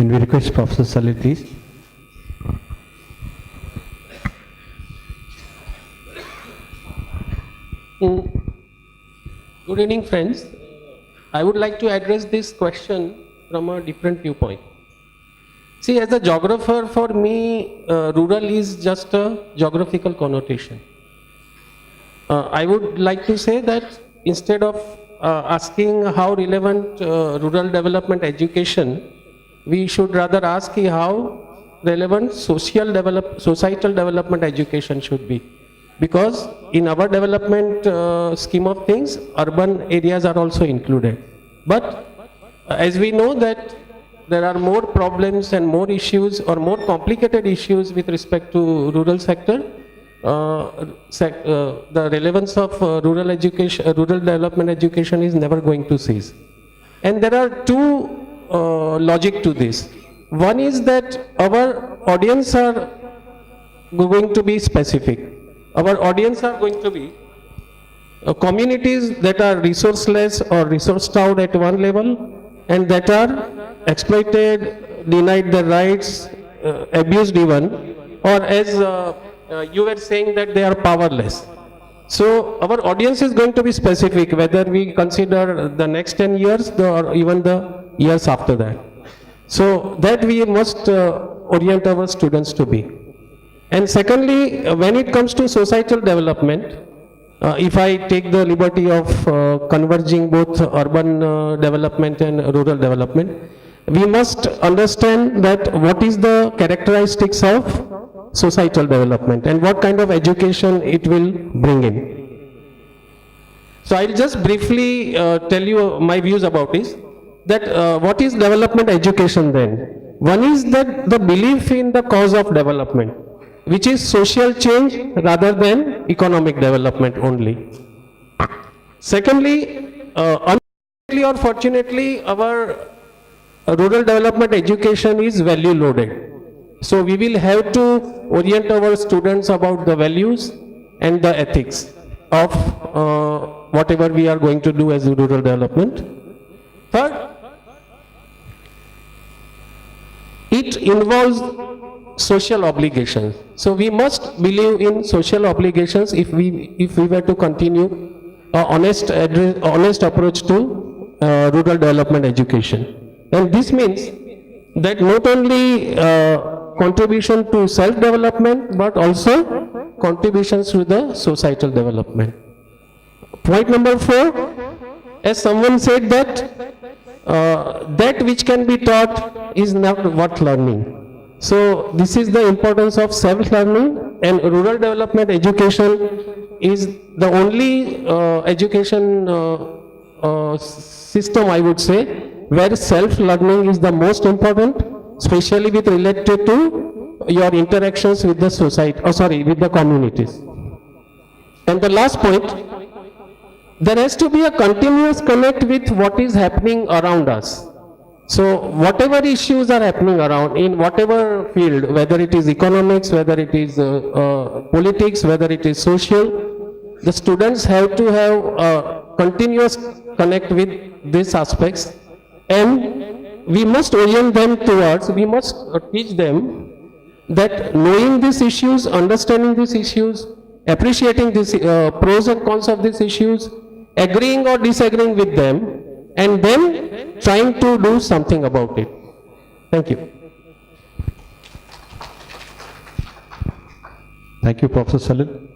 Can we request Professor Salil, please? Good evening, friends. I would like to address this question from a different viewpoint. See, as a geographer, for me, rural is just a geographical connotation. I would like to say that instead of asking how relevant rural development education, we should rather ask how relevant societal development education should be. Because in our development scheme of things, urban areas are also included. But as we know that there are more problems and more issues or more complicated issues with respect to rural sector, the relevance of rural education, rural development education is never going to cease. And there are two logic to this. One is that our audience are going to be specific. Our audience are going to be communities that are resourceless or resource-starved at one level and that are exploited, denied their rights, abused even, or as you were saying that they are powerless. So our audience is going to be specific, whether we consider the next 10 years or even the years after that. So that we must orient our students to be. And secondly, when it comes to societal development, if I take the liberty of converging both urban development and rural development, we must understand that what is the characteristics of societal development and what kind of education it will bring in. So I'll just briefly tell you my views about this, that what is development education then? One is that the belief in the cause of development, which is social change rather than economic development only. Secondly, unfortunately or fortunately, our rural development education is value loaded. So we will have to orient our students about the values and the ethics of whatever we are going to do as rural development. Third, it involves social obligations. So we must believe in social obligations if we were to continue an honest approach to rural development education. And this means that not only contribution to self-development but also contributions to the societal development. Point number 4, as someone said that that which can be taught is not worth learning. So this is the importance of self-learning, and rural development education is the only education system, I would say, where self-learning is the most important, especially with related to your interactions with the society, with the communities. And the last point, there has to be a continuous connect with what is happening around us. So whatever issues are happening around in whatever field, whether it is economics, whether it is politics, whether it is social, the students have to have a continuous connect with these aspects, and we must orient them towards, we must teach them that knowing these issues, understanding these issues, appreciating these pros and cons of these issues, agreeing or disagreeing with them, and then trying to do something about it. Thank you. Thank you, Professor Salil.